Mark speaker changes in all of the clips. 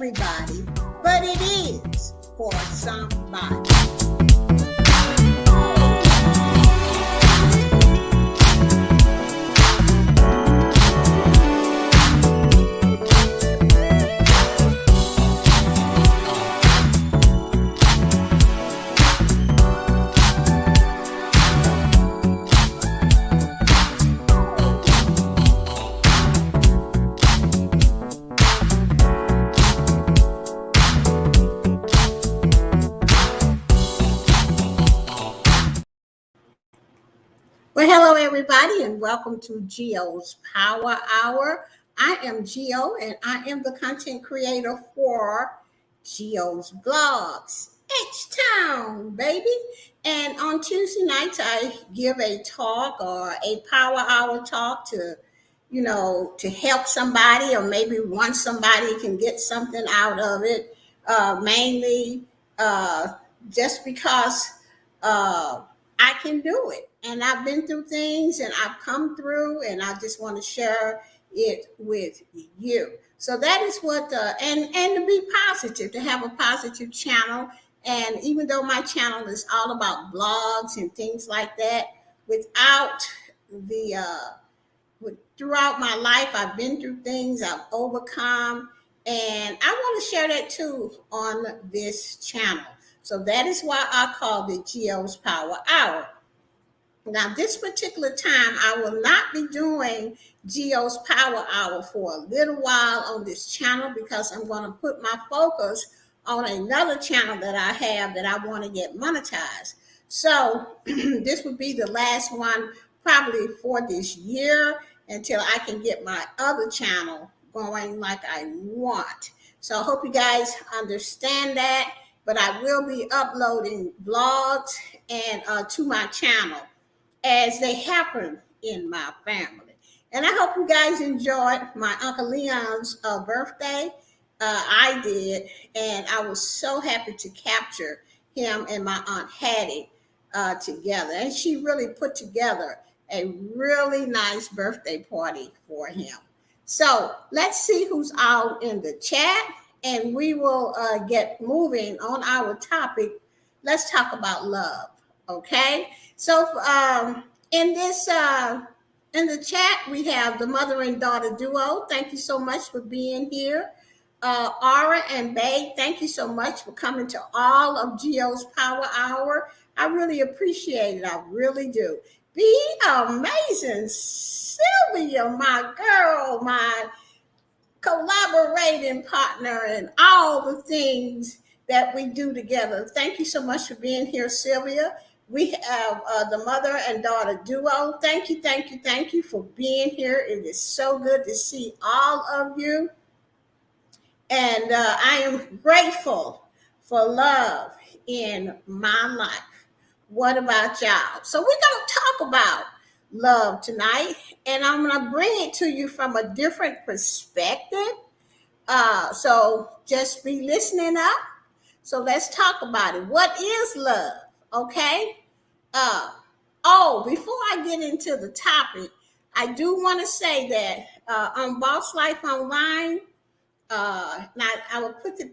Speaker 1: everybody, but it is for somebody. Well, hello, everybody, and welcome to Geo's Power Hour. I am Geo, and I am the content creator for Geo's Vlogs. H-Town, baby. And on Tuesday nights, I give a talk or a Power Hour talk to help somebody, or maybe once somebody can get something out of it, mainly just because I can do it. And I've been through things and I've come through, and I just want to share it with you. So that is what, and to be positive, to have a positive channel. And even though my channel is all about blogs and things like that, without the, throughout my life, I've been through things, I've overcome, and I want to share that too on this channel. So that is why I call it Geo's Power Hour. Now, this particular time, I will not be doing Geo's Power Hour for a little while on this channel, because I'm going to put my focus on another channel that I have that I want to get monetized. So this would be the last one probably for this year, until I can get my other channel going like I want. So I hope you guys understand that. But I will be uploading vlogs and to my channel as they happen in my family. And I hope you guys enjoyed my Uncle Leon's birthday. I did, and I was so happy to capture him and my Aunt Hattie together. And she really put together a really nice birthday party for him. So let's see who's out in the chat, and we will get moving on our topic. Let's talk about love, okay? So in the chat, we have the mother and daughter duo. Thank you so much for being here. Aura and Babe, thank you so much for coming to all of Geo's Power Hour. I really appreciate it. I really do. Be amazing, Sylvia, my girl, my collaborating partner, and all the things that we do together. Thank you so much for being here, Sylvia. We have the mother and daughter duo. Thank you for being here. It is so good to see all of you. And I am grateful for love in my life. What about y'all? So we're going to talk about love tonight, and I'm going to bring it to you from a different perspective. So just be listening up. So let's talk about it. What is love? Okay. Before I get into the topic, I do want to say that on Boss Life Online, now I will put the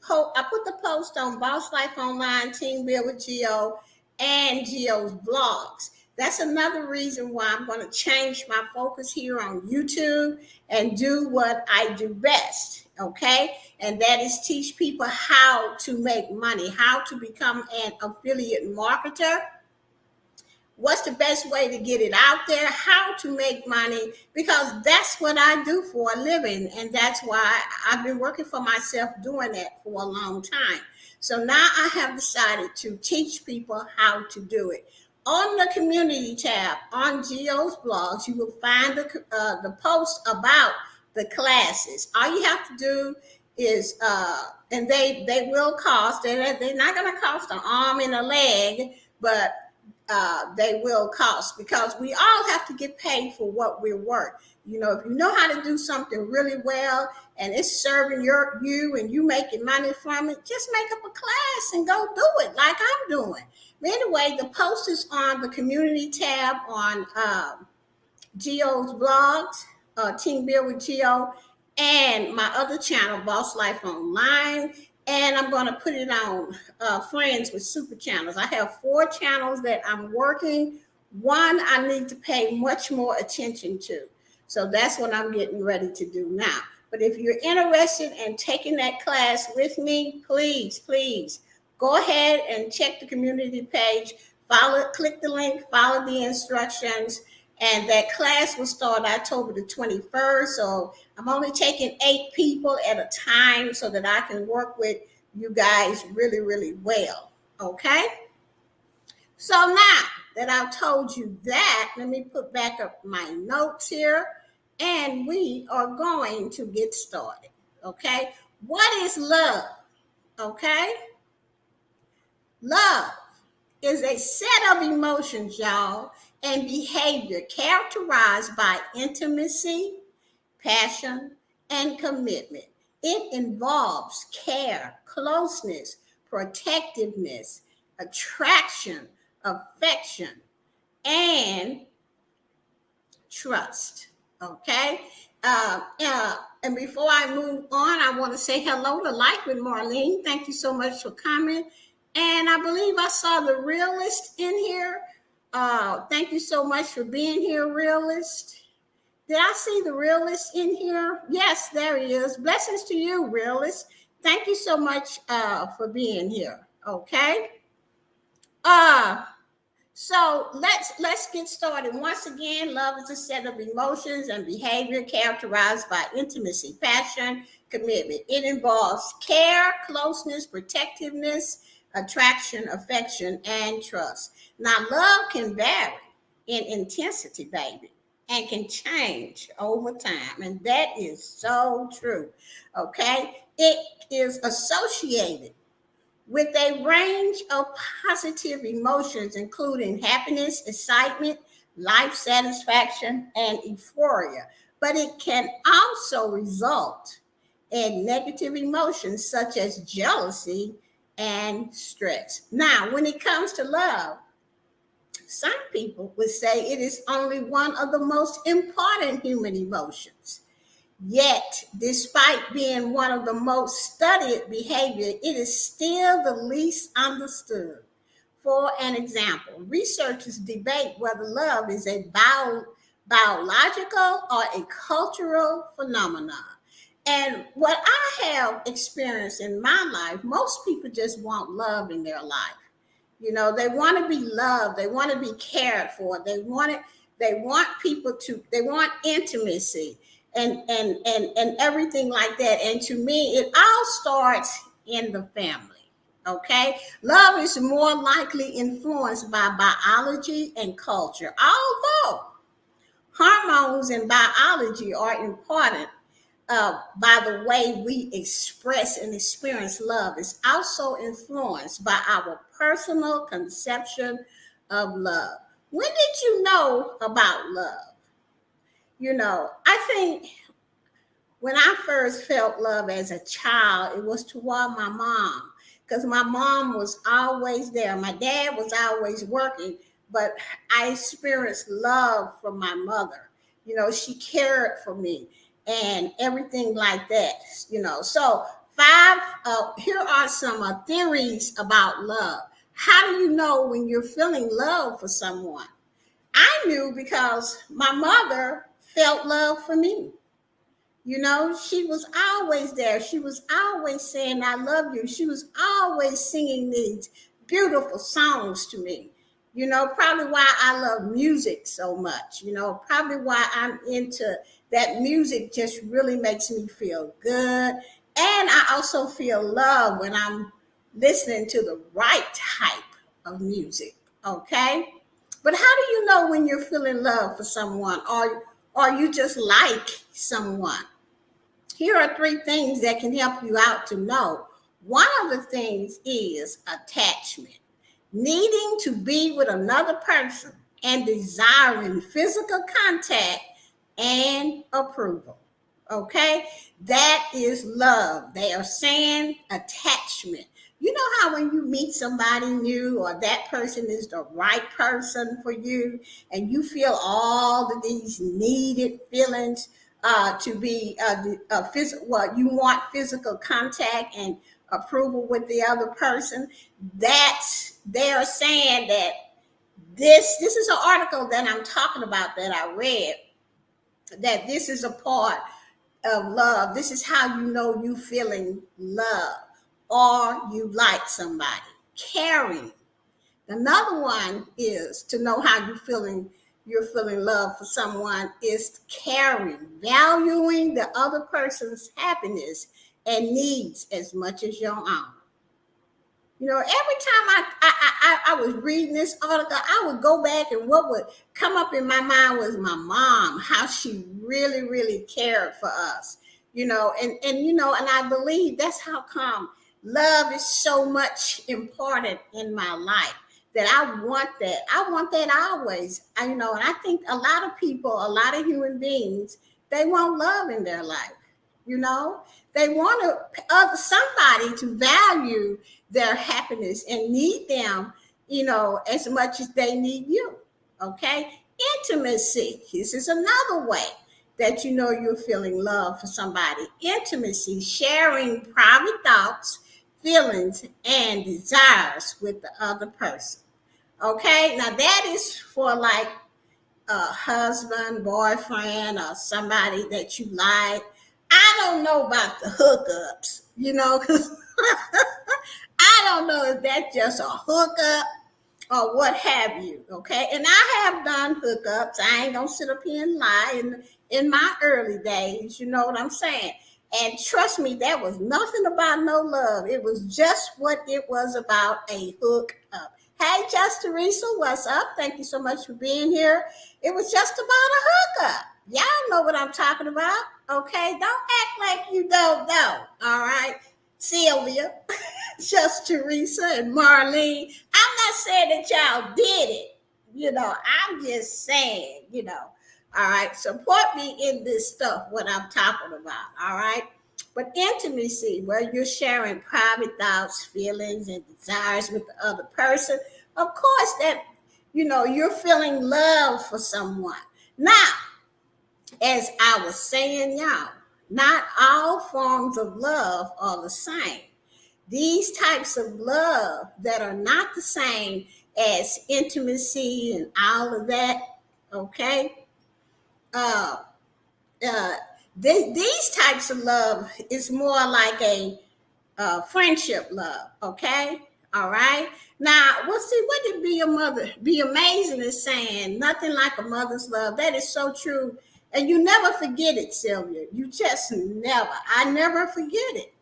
Speaker 1: post on Boss Life Online, Team Build with Geo, and Geo's Vlogs. That's another reason why I'm going to change my focus here on YouTube and do what I do best, okay? And that is teach people how to make money, how to become an affiliate marketer. What's the best way to get it out there, how to make money, because that's what I do for a living. And that's why I've been working for myself doing that for a long time. So now I have decided to teach people how to do it. On the community tab on Geo's Blogs, you will find the post about the classes. All you have to do is, and they will cost, they're not going to cost an arm and a leg, but they will cost, because we all have to get paid for what we're worth. You know, if you know how to do something really well and it's serving you and you making money from it, just make up a class and go do it like I'm doing. But anyway, the post is on the community tab on Geo's Vlogs, Team Build with Geo, and my other channel, Boss Life Online. And I'm going to put it on Friends with Super Channels. I have 4 channels that I'm working. One I need to pay much more attention to. So that's what I'm getting ready to do now. But if you're interested in taking that class with me, please, please go ahead and check the community page. Follow, click the link, follow the instructions, and that class will start October the 21st. So I'm only taking 8 people at a time so that I can work with you guys really, really well. Okay? So now that I've told you that, let me put back up my notes here and we are going to get started. Okay? What is love? Okay? Love is a set of emotions, y'all, and behavior characterized by intimacy, passion, and commitment. It involves care, closeness, protectiveness, attraction, affection, and trust. Okay? And before I move on, I want to say hello to Life with Marlene. Thank you so much for coming. And I believe I saw the realist in here. Thank you so much for being here, realist. Did I see the realist in here? Yes, there he is. Blessings to you, realist. Thank you so much for being here. Okay. So let's get started. Once again, love is a set of emotions and behavior characterized by intimacy, passion, commitment. It involves care, closeness, protectiveness, attraction, affection, and trust. Now, love can vary in intensity, baby, and can change over time. And that is so true. Okay. It is associated with a range of positive emotions, including happiness, excitement, life satisfaction, and euphoria. But it can also result in negative emotions such as jealousy and stress. Now, when it comes to love, some people would say it is only one of the most important human emotions. Yet, despite being one of the most studied behavior, it is still the least understood. For an example, researchers debate whether love is a biological or a cultural phenomenon. And what I have experienced in my life, most people just want love in their life. You know, they want to be loved, they want to be cared for, they want people to, they want intimacy and everything like that. And to me, it all starts in the family. Okay, love is more likely influenced by biology and culture, although hormones and biology are important. By the way we express and experience love is also influenced by our personal conception of love. When did you know about love? You know, I think when I first felt love as a child, it was toward my mom because my mom was always there. My dad was always working, but I experienced love from my mother. You know, she cared for me and everything like that, you know. So, here are some theories about love. How do you know when you're feeling love for someone? I knew because my mother felt love for me. You know, she was always there. She was always saying, I love you. She was always singing these beautiful songs to me. You know, probably why I love music so much. You know, probably why I'm into that music just really makes me feel good. And I also feel love when I'm listening to the right type of music. Okay. But how do you know when you're feeling love for someone or you just like someone? Here are 3 things that can help you out to know. One of the things is attachment, needing to be with another person and desiring physical contact and approval. Okay, that is love. They are saying attachment. You know how when you meet somebody new or that person is the right person for you and you feel all of these needed feelings to be well, you want physical contact and approval with the other person. That's they are saying that this is an article that I'm talking about that I read, that this is a part of love. This is how you know you feeling love or you like somebody. Caring. Another one is to know how you're feeling love for someone is caring, valuing the other person's happiness and needs as much as your own. You know, every time I was reading this article, I would go back and what would come up in my mind was my mom, how she really, really cared for us. You know, and I believe that's how come love is so much important in my life. That I want that. I want that always. And I think a lot of people, a lot of human beings, they want love in their life. You know, they want somebody to value their happiness and need them, as much as they need you. Okay. Intimacy. This is another way that you know you're feeling love for somebody. Intimacy, sharing private thoughts, feelings, and desires with the other person. Okay. Now that is for like a husband, boyfriend, or somebody that you like. I don't know about the hookups, because I don't know if that's just a hookup or what have you. Okay. And I have done hookups. I ain't gonna sit up here and lie in my early days, you know what I'm saying? And trust me, that was nothing about no love. It was just what it was about, a hookup. Hey, Just Teresa, what's up? Thank you so much for being here. It was just about a hookup. Y'all know what I'm talking about, okay? Don't act like you don't know, all right? Sylvia, Just Teresa, and Marlene. I'm not saying that y'all did it. I'm just saying, all right? Support me in this stuff, what I'm talking about, all right? But intimacy, where you're sharing private thoughts, feelings, and desires with the other person, of course, that, you're feeling love for someone. Now, as I was saying, y'all, not all forms of love are the same. These types of love that are not the same as intimacy and all of that, okay? Uh, uh, these types of love is more like a friendship love, okay? All right. Now, well, see, what did Be Amazing is saying? Nothing like a mother's love. That is so true. And you never forget it, Sylvia. You just never. I never forget it.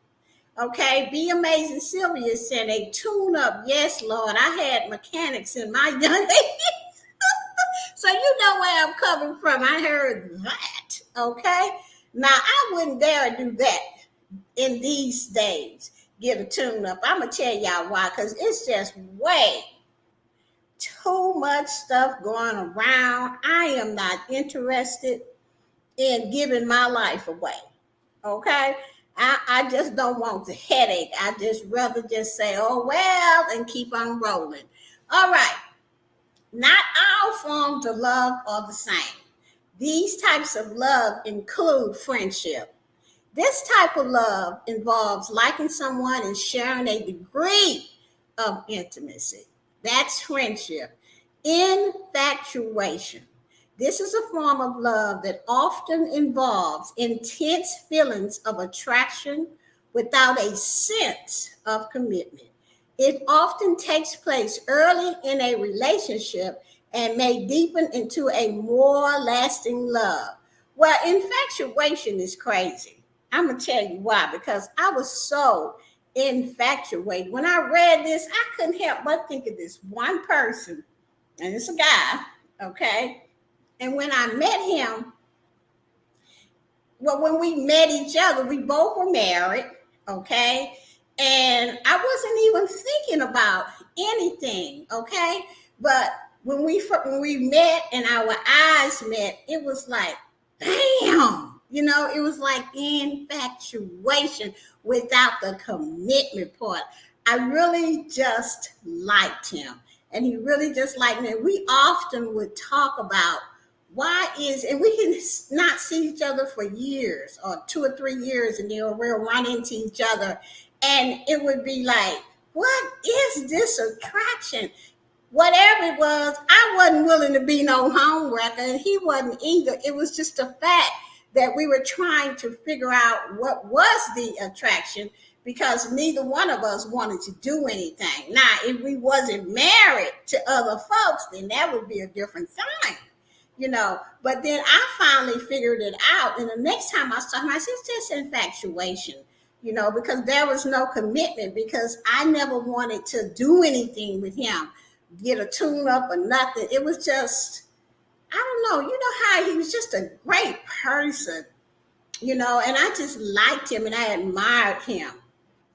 Speaker 1: Okay. Be Amazing Sylvia said a tune up. Yes, Lord. I had mechanics in my young age. So you know where I'm coming from. I heard that. Okay. Now, I wouldn't dare do that in these days. Get a tune up. I'm gonna tell y'all why, because it's just way too much stuff going around. I am not interested in giving my life away. Okay. I just don't want the headache. I just rather just say, oh well, and keep on rolling. All right. Not all forms of love are the same. These types of love include friendship. This type of love involves liking someone and sharing a degree of intimacy. That's friendship. Infatuation. This is a form of love that often involves intense feelings of attraction without a sense of commitment. It often takes place early in a relationship and may deepen into a more lasting love. Well, infatuation is crazy. I'm going to tell you why, because I was so infatuated. When I read this, I couldn't help but think of this one person, and it's a guy, okay? And when I met him, well, when we met each other, we both were married, okay? And I wasn't even thinking about anything, okay? But when we met and our eyes met, it was like, bam! It was like infatuation without the commitment part. I really just liked him, and he really just liked me. We often would talk about Why is, and we can not see each other for years or 2 or 3 years, and then we'll run into each other, and it would be like, what is this attraction? Whatever it was, I wasn't willing to be no homewrecker, and he wasn't either. It was just a fact that we were trying to figure out what was the attraction, because neither one of us wanted to do anything. Now, if we wasn't married to other folks, then that would be a different thing, you know. But then I finally figured it out, and the next time I saw him, I said, it's just infatuation, you know, because there was no commitment, because I never wanted to do anything with him, get a tune up or nothing. It was just, I don't know, you know how he was just a great person, you know, and I just liked him and I admired him.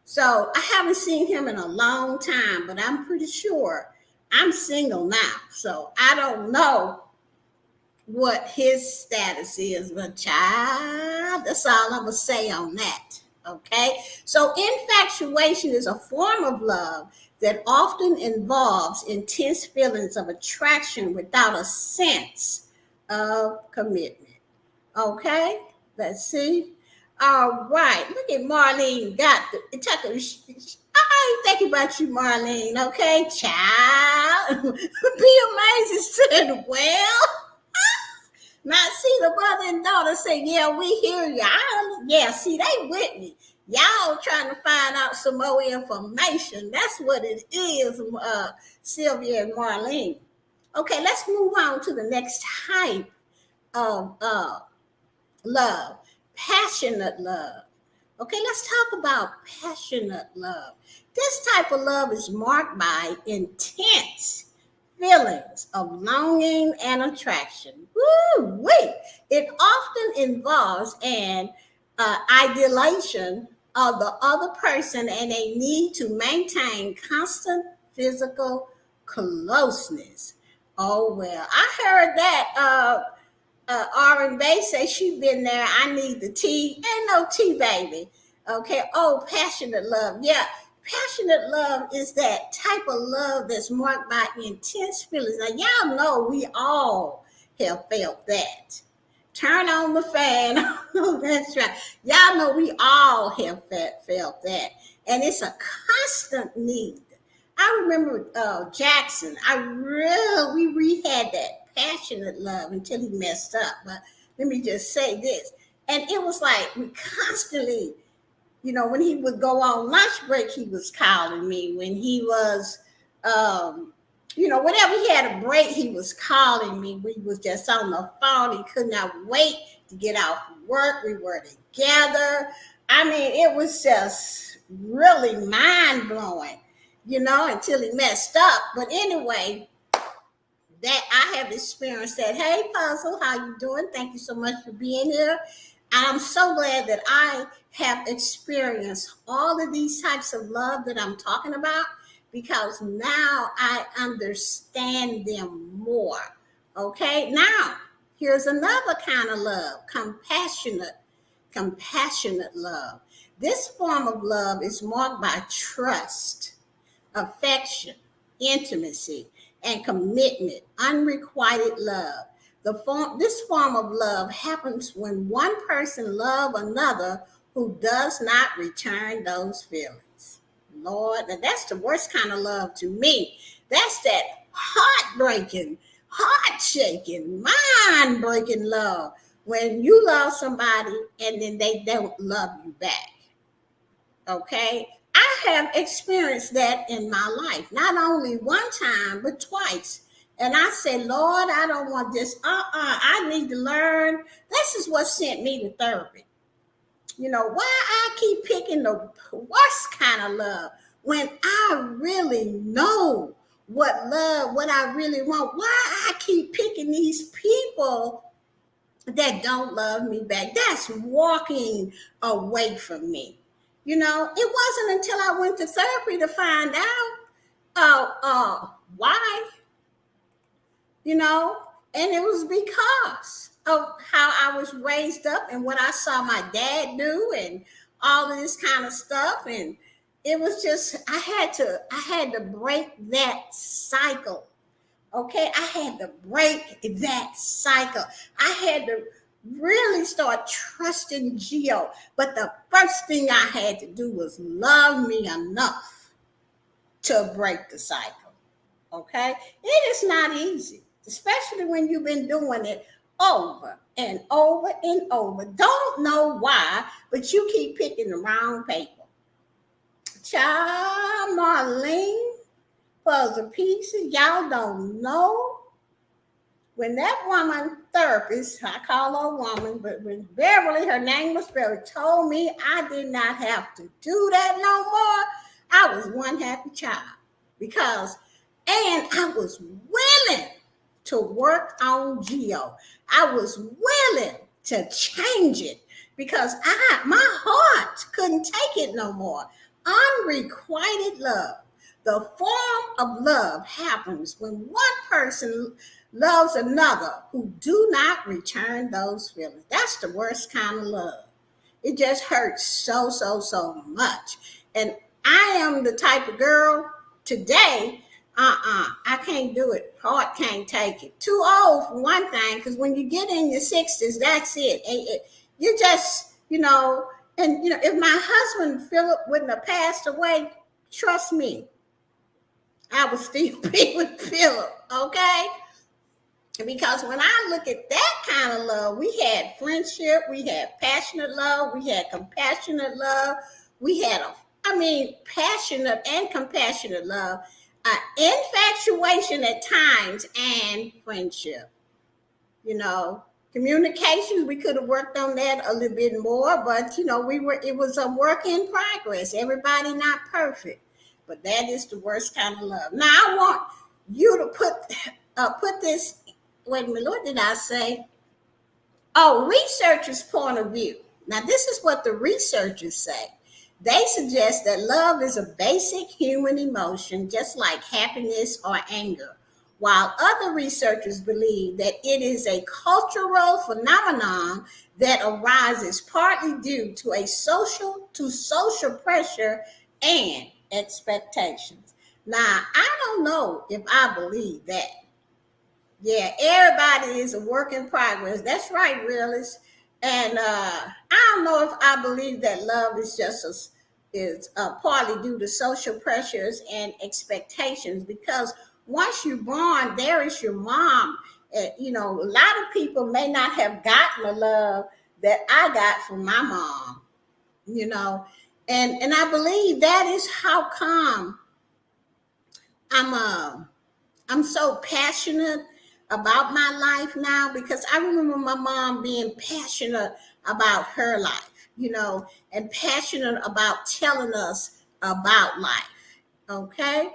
Speaker 1: So I haven't seen him in a long time, but I'm pretty sure I'm single now. So I don't know what his status is, but child, that's all I'm gonna say on that. Okay, so infatuation is a form of love that often involves intense feelings of attraction without a sense of commitment. Okay, let's see. All right, look at Marlene. Got the talk. I ain't thinking about you, Marlene. Okay, child. Be amazing. Said, well, now, see, the mother and daughter say, yeah, we hear you. Yeah, see, they with me. Y'all trying to find out some more information. That's what it is, Sylvia and Marlene. Okay, let's move on to the next type of love, passionate love. Okay, let's talk about passionate love. This type of love is marked by intense feelings of longing and attraction. Woo wait! It often involves an idealization of the other person and a need to maintain constant physical closeness. Oh well, I heard that R and Bay say she been there. I need the tea. Ain't no tea, baby. Okay. Oh, passionate love. Yeah. Passionate love is that type of love that's marked by intense feelings. Now, y'all know we all have felt that. Turn on the fan. That's right. Y'all know we all have felt that. And it's a constant need. I remember Jackson. We had that passionate love until he messed up. But let me just say this. And it was like we constantly, you know, when he would go on lunch break, he was calling me. When he was, you know, whenever he had a break, he was calling me. We was just on the phone. He could not wait to get off work. We were together. I mean, it was just really mind blowing, you know, until he messed up. But anyway, that I have experienced that. Hey, Puzzle, how you doing? Thank you so much for being here. I'm so glad that I have experienced all of these types of love that I'm talking about, because now I understand them more. Okay, now here's another kind of love, compassionate love. This form of love is marked by trust, affection, intimacy, and commitment, unrequited love. This form of love happens when one person loves another who does not return those feelings. Lord, now that's the worst kind of love to me. That's that heartbreaking, heart shaking, mind breaking love. When you love somebody and then they don't love you back. Okay? I have experienced that in my life, not only one time, but twice. And I said, Lord, I don't want this. I need to learn. This is what sent me to therapy. You know, why I keep picking the worst kind of love when I really know what I really want. Why I keep picking these people that don't love me back? That's walking away from me. You know, it wasn't until I went to therapy to find out why, you know, and it was because of how I was raised up and what I saw my dad do and all of this kind of stuff. And it was just, I had to break that cycle Okay, I had to break that cycle. I had to really start trusting Geo. But the first thing I had to do was love me enough to break the cycle. Okay, it is not easy, especially when you've been doing it over and over and over. Don't know why, but you keep picking the wrong people. Child, Marlene, puzzle pieces, y'all don't know when that woman therapist, I call her a woman, but when Beverly, her name was Beverly, told me I did not have to do that no more, I was one happy child because, and I was willing to work on Geo. I was willing to change it because my heart couldn't take it no more. Unrequited love. The form of love happens when one person loves another who do not return those feelings. That's the worst kind of love. It just hurts so much. And I am the type of girl today, I can't do it. Heart can't take it. Too old for one thing, because when you get in your 60s, that's it. You just, and if my husband Philip wouldn't have passed away, trust me, I would still be with Philip, okay? Because when I look at that kind of love, we had friendship, we had passionate love, we had compassionate love, we had passionate and compassionate love, infatuation at times, and friendship. You know, communications, we could have worked on that a little bit more, but it was a work in progress. Everybody not perfect, but that is the worst kind of love. Now I want you to put this. Wait a minute, what did I say? Oh, researchers' point of view. Now, this is what the researchers say. They suggest that love is a basic human emotion, just like happiness or anger, while other researchers believe that it is a cultural phenomenon that arises partly due to social pressure and expectations. Now, I don't know if I believe that. Yeah, everybody is a work in progress. That's right, realist. And I don't know if I believe that love is partly due to social pressures and expectations. Because once you're born, there is your mom. A lot of people may not have gotten the love that I got from my mom. You know, and I believe that is how come I'm I'm so passionate about my life now because I remember my mom being passionate about her life, and passionate about telling us about life. Okay.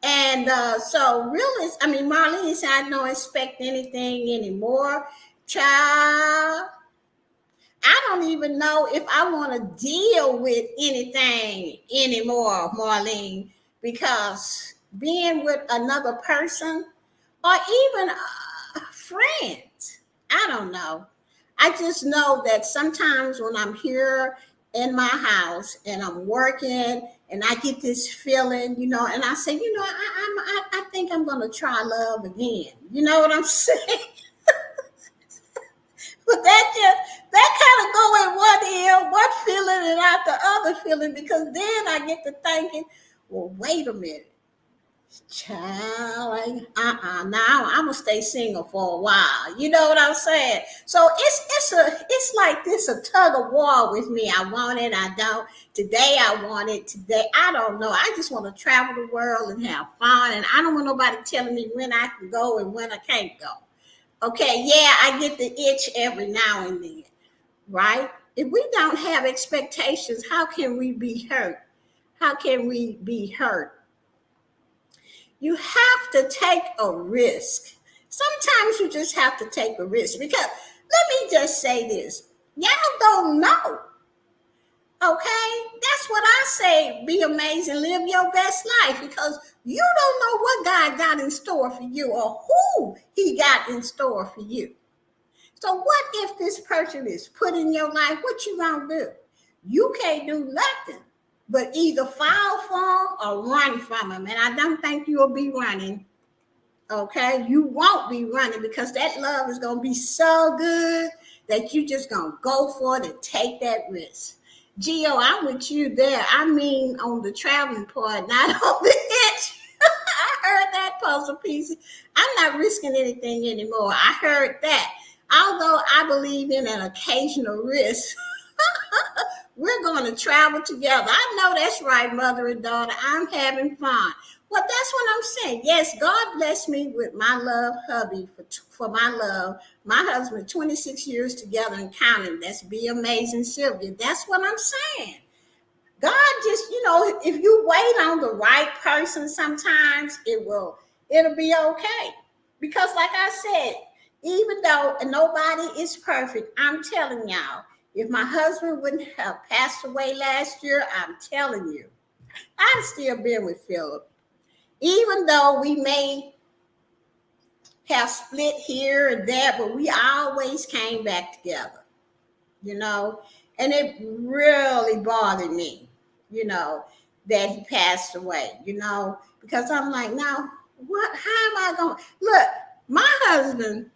Speaker 1: And so, really, Marlene said, I don't expect anything anymore. Child, I don't even know if I want to deal with anything anymore, Marlene, because being with another person or even friends, I don't know. I just know that sometimes when I'm here in my house and I'm working and I get this feeling, and I say, I think I'm going to try love again. You know what I'm saying? But that kind of go in one ear, one feeling, and out the other feeling, because then I get to thinking, well, wait a minute, child, now I'm gonna stay single for a while. You know what I'm saying? So it's like this a tug of war with me. I want it, I don't. Today I want it. Today I don't know. I just want to travel the world and have fun, and I don't want nobody telling me when I can go and when I can't go. Okay, yeah, I get the itch every now and then, right? If we don't have expectations, how can we be hurt? How can we be hurt? You have to take a risk. Sometimes you just have to take a risk because let me just say this. Y'all don't know. Okay? That's what I say. Be amazing. Live your best life because you don't know what God got in store for you or who he got in store for you. So what if this person is put in your life? What you gonna do? You can't do nothing but either fall for him or run from him. And I don't think you'll be running. Okay, you won't be running because that love is going to be so good that you just going to go for it and take that risk. Gio, I'm with you there. I mean, on the traveling part, not on the itch. I heard that puzzle piece. I'm not risking anything anymore. I heard that. Although I believe in an occasional risk, we're going to travel together. I know that's right, mother and daughter. I'm having fun. Well, that's what I'm saying. Yes, God blessed me with my love hubby for my love. My husband, 26 years together and counting. That's Be Amazing Sylvia. That's what I'm saying. God just, if you wait on the right person, sometimes it'll be okay. Because like I said, even though nobody is perfect, I'm telling y'all, if my husband wouldn't have passed away last year, I'm telling you, I'd still been with Philip. Even though we may have split here and there, but we always came back together, you know, and it really bothered me, that he passed away, because I'm like, now, how am I going to look? My husband,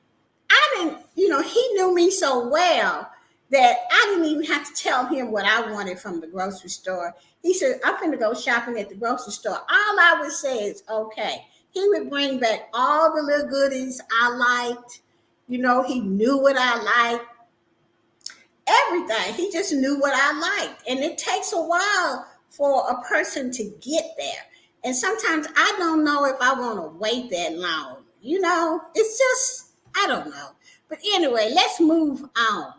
Speaker 1: I didn't, he knew me so well that I didn't even have to tell him what I wanted from the grocery store. He said, I'm going to go shopping at the grocery store. All I would say is, okay. He would bring back all the little goodies I liked. He knew what I liked. Everything. He just knew what I liked. And it takes a while for a person to get there. And sometimes I don't know if I want to wait that long. It's just, I don't know. But anyway, let's move on.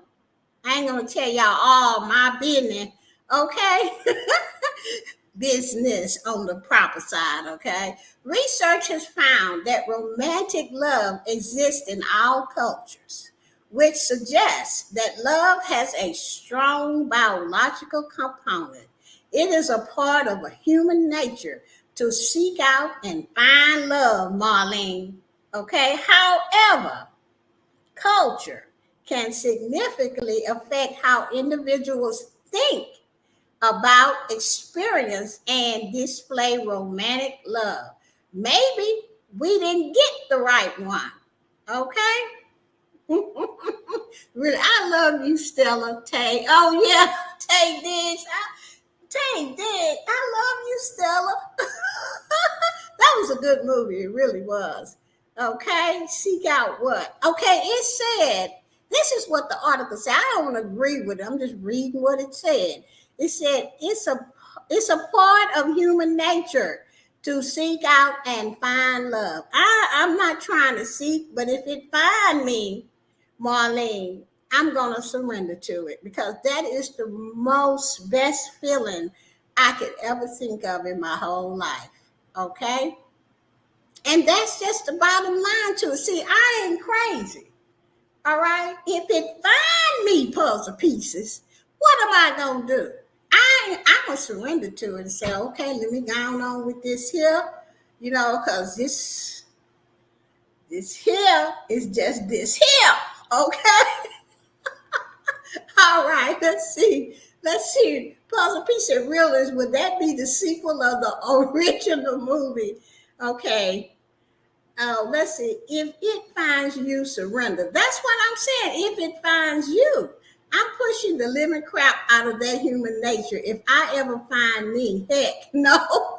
Speaker 1: I ain't going to tell y'all all my business, okay? Business on the proper side, okay? Research has found that romantic love exists in all cultures, which suggests that love has a strong biological component. It is a part of a human nature to seek out and find love, Marlene. Okay, however, culture can significantly affect how individuals think about, experience, and display romantic love. Maybe we didn't get the right one. Okay? Really, I love you, Stella Tay. Oh, yeah, Tay Diggs. Tay Diggs. I love you, Stella. That was a good movie. It really was. Okay? Seek out what? Okay, it said, this is what the article said. I don't agree with it. I'm just reading what it said. It said it's a part of human nature to seek out and find love. I'm not trying to seek, but if it find me, Marlene, I'm gonna surrender to it because that is the most best feeling I could ever think of in my whole life. Okay? And that's just the bottom line to it. See, I ain't crazy. All right? If it find me puzzle pieces, what am I gonna do? I'm gonna surrender to it and say, okay, let me go on with this here, because this here is just this here. Okay. All right, let's see. Puzzle piece of realist, would that be the sequel of the original movie? Okay. Let's see. If it finds you, surrender. That's what I'm saying. If it finds you, I'm pushing the living crap out of that human nature. If I ever find me, heck no. All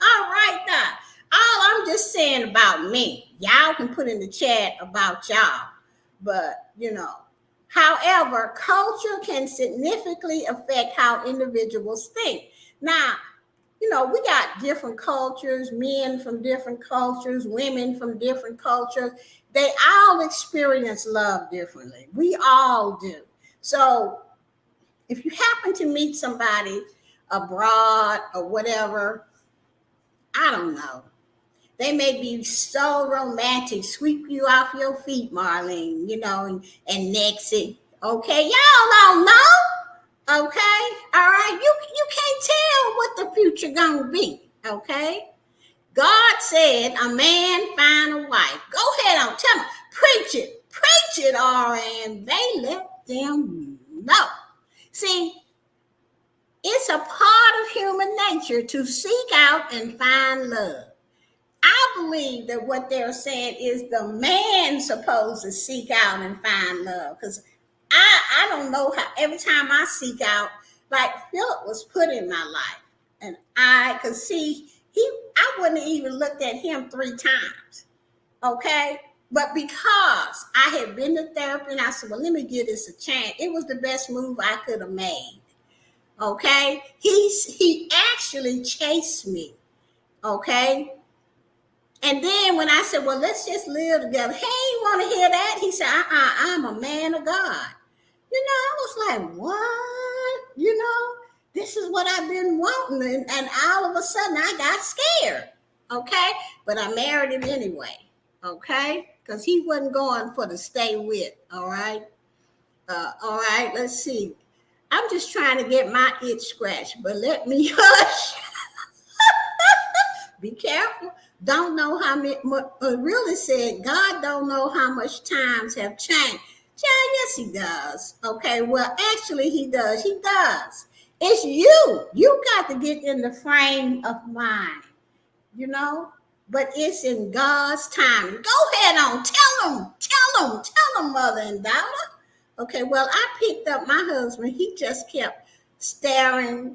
Speaker 1: right now. All I'm just saying about me. Y'all can put in the chat about y'all. But, however, culture can significantly affect how individuals think. Now, we got different cultures, men from different cultures, women from different cultures. They all experience love differently. We all do. So if you happen to meet somebody abroad or whatever, I don't know. They may be so romantic, sweep you off your feet, Marlene, and next it. Okay, y'all don't know. Okay, all right. You can't tell what the future gonna be. Okay. God said, "A man find a wife." Go ahead on, tell me, preach it, and they let them know. See, it's a part of human nature to seek out and find love. I I believe that what they're saying is the man supposed to seek out and find love. Because I don't know how every time I seek out, like Philip was put in my life, and I could see I wouldn't even looked at him 3 times. Okay. But because I had been to therapy and I said, well, let me give this a chance. It was the best move I could have made. Okay. He actually chased me. Okay. And then when I said, well, let's just live together, he ain't want to hear that. He said, I'm a man of God. I was like, what? This is what I've been wanting. And all of a sudden I got scared. Okay. But I married him anyway. Okay. Because he wasn't going for the stay with. All right. All right. Let's see. I'm just trying to get my itch scratched, but let me hush. Be careful. Don't know how many, really said, God don't know how much times have changed. Yes, he does. Okay, well, actually, he does. He does. It's you. You got to get in the frame of mind, but it's in God's time. Go ahead on. Tell him, mother and daughter. Okay, well, I picked up my husband. He just kept starting.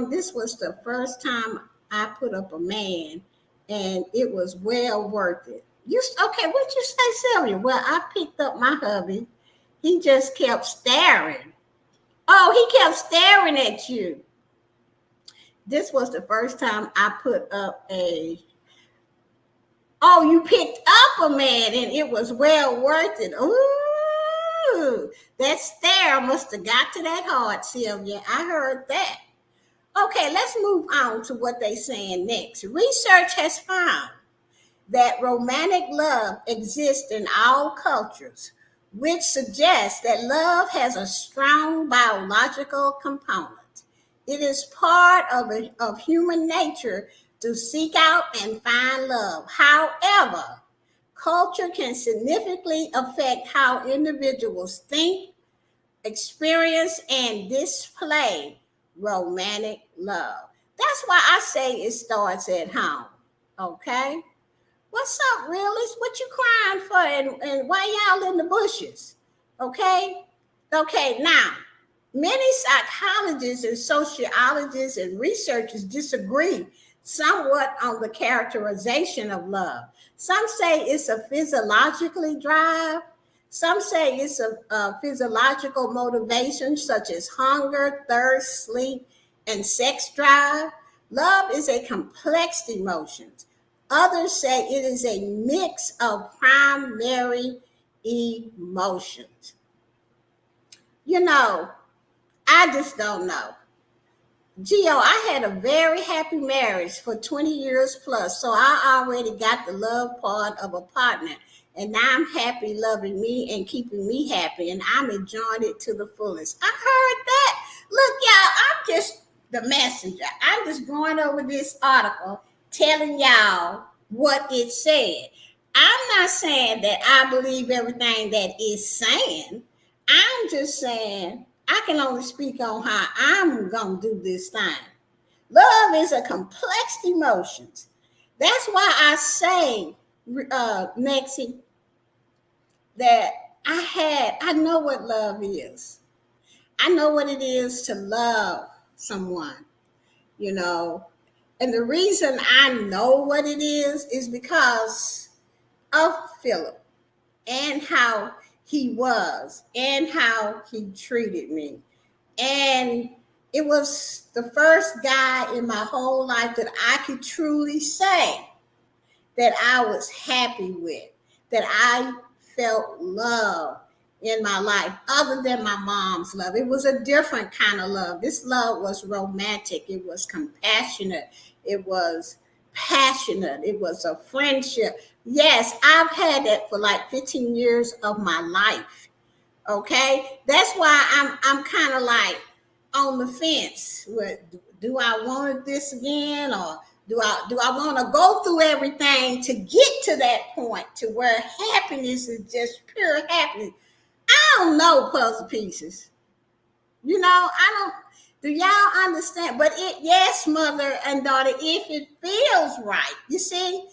Speaker 1: This was the first time I put up a man, and it was well worth it. Okay, what'd you say, Sylvia? Well, I picked up my hubby. He just kept staring. Oh, he kept staring at you. This was the first time I put up you picked up a man, and it was well worth it. Ooh, that stare must have got to that heart, Sylvia. I heard that. Okay, let's move on to what they're saying next. Research has found that romantic love exists in all cultures, which suggests that love has a strong biological component. It is part of human nature to seek out and find love. However, culture can significantly affect how individuals think, experience, and display romantic love. That's why I say it starts at home. Okay? What's up, realist? What you crying for? And why y'all in the bushes? Okay? Okay, now, many psychologists and sociologists and researchers disagree somewhat on the characterization of love. Some say it's a physiologically drive. Some say it's a physiological motivation such as hunger, thirst, sleep, and sex drive. Love is a complex emotion. Others say it is a mix of primary emotions. I just don't know. Gio, I had a very happy marriage for 20 years plus, so I already got the love part of a partner. And now I'm happy loving me and keeping me happy, and I'm enjoying it to the fullest. I heard that. Look, y'all, I'm just the messenger. I'm just going over this article telling y'all what it said. I'm not saying that I believe everything that it's saying. I'm just saying I can only speak on how I'm going to do this thing. Love is a complex emotion. That's why I say, Nexie, that I know what love is. I know what it is to love someone, And the reason I know what it is because of Philip and how he was and how he treated me. And it was the first guy in my whole life that I could truly say that I was happy with, that I felt love in my life other than my mom's love. It was a different kind of love. This love was romantic. It was compassionate. It was passionate. It was a friendship. Yes, I've had that for like 15 years of my life. Okay, that's why I'm kind of like on the fence. Do I want this again, or do I want to go through everything to get to that point to where happiness is just pure happiness? I don't know, puzzle pieces. I don't. Do y'all understand? But yes, mother and daughter, if it feels right, you see,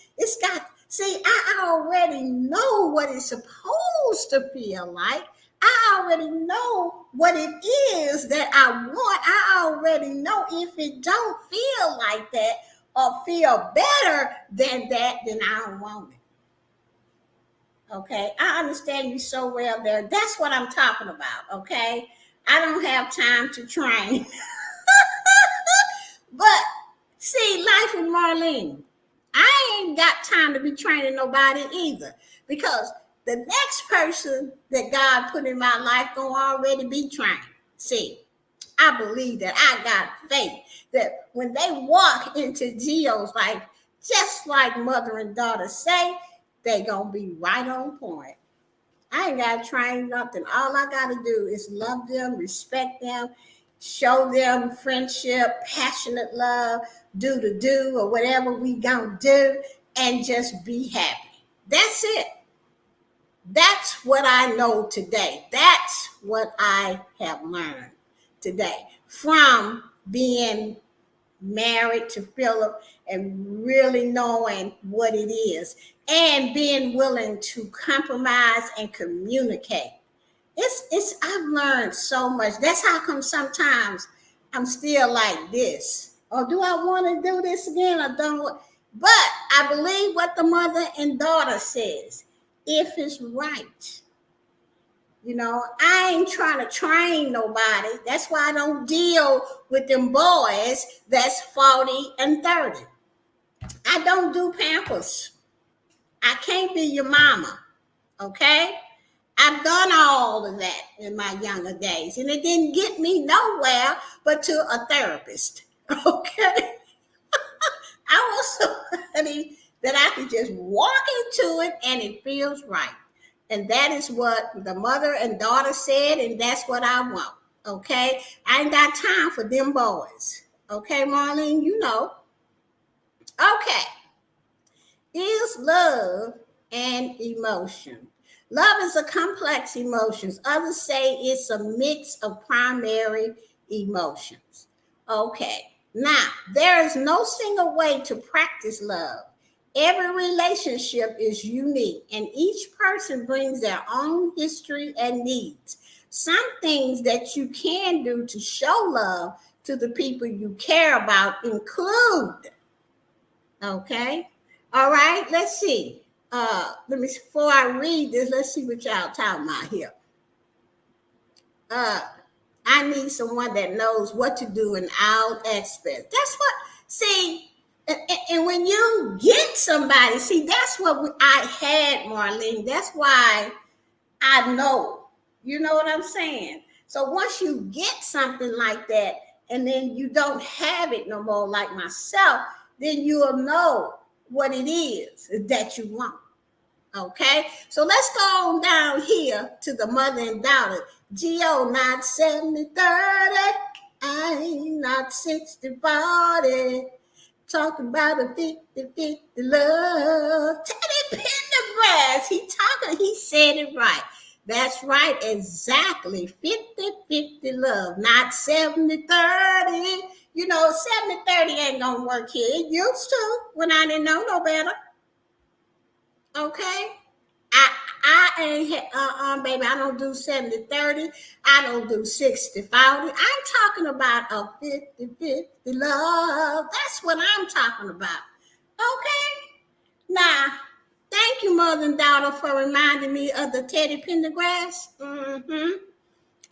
Speaker 1: I already know what it's supposed to feel like. I already know what it is that I want. I already know if it don't feel like that or feel better than that, then I don't want it. Okay, I understand you so well there. That's what I'm talking about. Okay, I don't have time to train. But see, life with Marlene, I ain't got time to be training nobody either, because the next person that God put in my life gonna already be trained. See, I believe that. I got faith that when they walk into Geo's life, just like mother and daughter say, they gonna be right on point. I ain't got to train nothing. All I got to do is love them, respect them, show them friendship, passionate love, do to do, or whatever we gonna do, and just be happy. That's it. That's what I know today. That's what I have learned today from being married to Philip and really knowing what it is and being willing to compromise and communicate. It's I've learned so much. That's how come sometimes I'm still like this. Or do I want to do this again? I don't. But I believe what the mother and daughter says. If it's right. I ain't trying to train nobody. That's why I don't deal with them boys that's 40 and 30. I don't do Pampers. I can't be your mama. Okay? I've done all of that in my younger days, and it didn't get me nowhere but to a therapist. Okay? I want somebody that I can just walk into it and it feels right. And that is what the mother and daughter said, and that's what I want. Okay? I ain't got time for them boys. Okay, Marlene, you know. Okay. Is love an emotion? Love is a complex emotion. Others say it's a mix of primary emotions. Okay. Now, there is no single way to practice love. Every relationship is unique, and each person brings their own history and needs. Some things that you can do to show love to the people you care about include, okay? All right, let's see. Before I read this, let's see what y'all talking about here. I need someone that knows what to do in all aspects. That's what, see, and when you get somebody, see, that's what I had, Marlene. That's why I know. You know what I'm saying? So once you get something like that, and then you don't have it no more, like myself, then you'll know what it is that you want. Okay, so let's go on down here to the mother and daughter. Geo not 70-30. I ain't not 60-40. Talking about a 50-50 love. Teddy Pendergrass. He said it right. That's right, exactly. 50-50 love, not 70-30. 70-30 ain't gonna work here. It used to when I didn't know no better. Okay? I ain't, baby, I don't do 70-30. I don't do 60-40. I'm talking about a 50-50 love. That's what I'm talking about. Okay? Now, thank you, mother and daughter, for reminding me of the Teddy Pendergrass.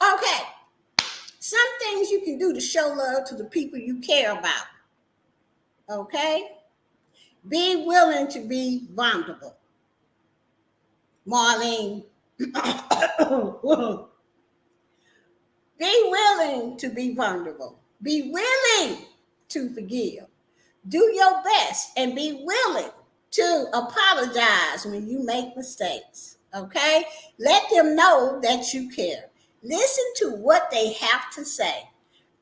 Speaker 1: Okay. Some things you can do to show love to the people you care about. Okay? Be willing to be vulnerable. Marlene. Be willing to be vulnerable. Be willing to forgive. Do your best and be willing to apologize when you make mistakes. Okay? Let them know that you care. Listen to what they have to say.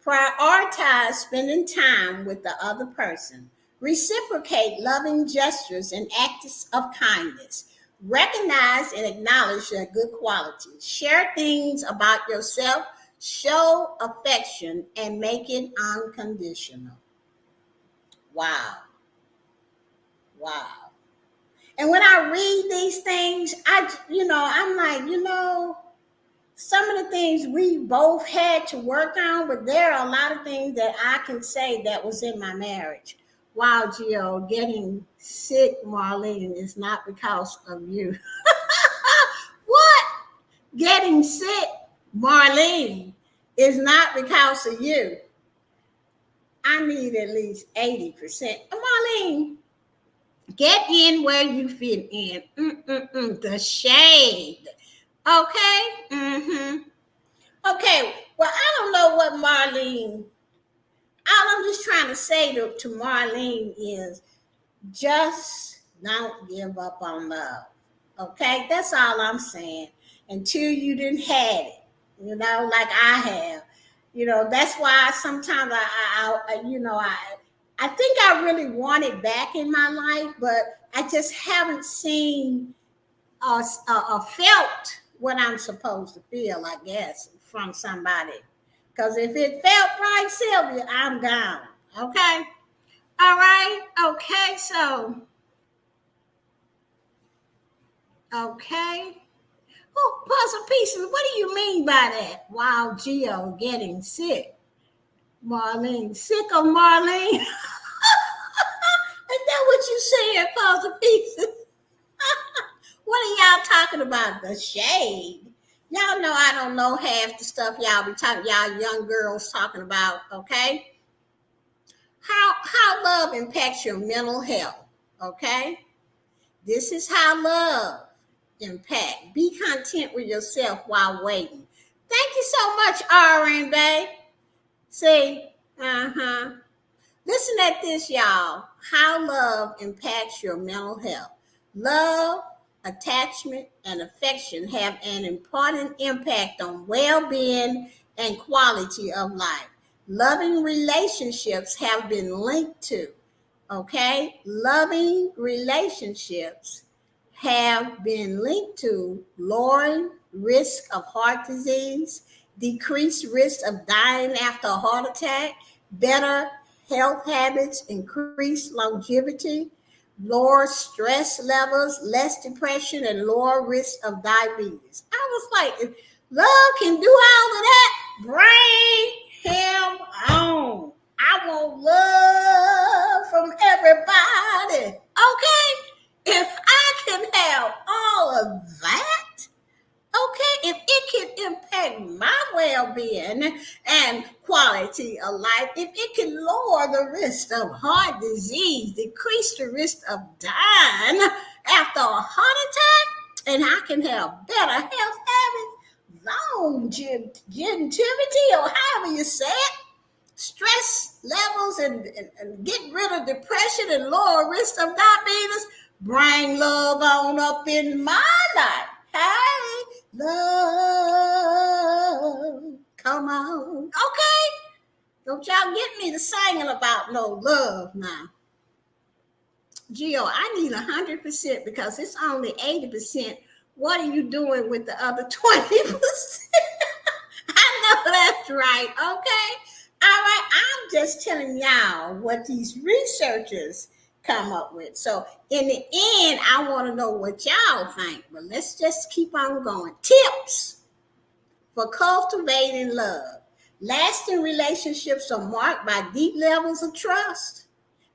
Speaker 1: Prioritize spending time with the other person. Reciprocate loving gestures and acts of kindness. Recognize and acknowledge their good qualities. Share things about yourself show affection, and make it unconditional. Wow. Wow. And when I read these things, I'm like, some of the things we both had to work on, but there are a lot of things that I can say that was in my marriage. Wow, Gio, getting sick, Marlene, is not because of you. What? Getting sick, Marlene, is not because of you. I need at least 80%. Marlene, get in where you fit in. The shade. Okay? Mm-hmm. Okay. Well, I don't know what Marlene. All I'm just trying to say to Marlene is just don't give up on love. Okay? That's all I'm saying. Until you didn't have it, like I have. That's why sometimes I think I really want it back in my life, but I just haven't seen or felt what I'm supposed to feel, I guess, from somebody. Because if it felt right, Sylvia, I'm gone. Okay? All right? Okay, so, okay. Oh, puzzle pieces. What do you mean by that? Wow, Geo getting sick. Marlene, sick of Marlene? Is that what you saying, puzzle pieces? What are y'all talking about? The shade. Y'all know I don't know half the stuff y'all be talking, y'all young girls talking about, okay? How love impacts your mental health, okay? This is how love impact. Be content with yourself while waiting. Thank you so much, RN Bay. See, listen at this, y'all. How love impacts your mental health. Love, attachment, and affection have an important impact on well-being and quality of life. Loving relationships have been linked to, okay? Loving relationships have been linked to lowering risk of heart disease, decreased risk of dying after a heart attack, better health habits, increased longevity, lower stress levels, less depression, and lower risk of diabetes. I was like, if love can do all of that, bring him on. I want love from everybody. Okay? If I can have all of that, okay, if it can impact my well-being and quality of life, if it can lower the risk of heart disease, decrease the risk of dying after a heart attack, and I can have better health habits, longevity, or however you say it, stress levels, and get rid of depression and lower risk of diabetes, bring love on up in my life. Hey, love, come on. Okay? Don't y'all get me to singing about no love now. Gio, I need 100% because it's only 80%. What are you doing with the other 20%? I know that's right. Okay? All right, I'm just telling y'all what these researchers come up with. So in the end, I want to know what y'all think. But let's just keep on going. Tips for cultivating love. Lasting relationships are marked by deep levels of trust,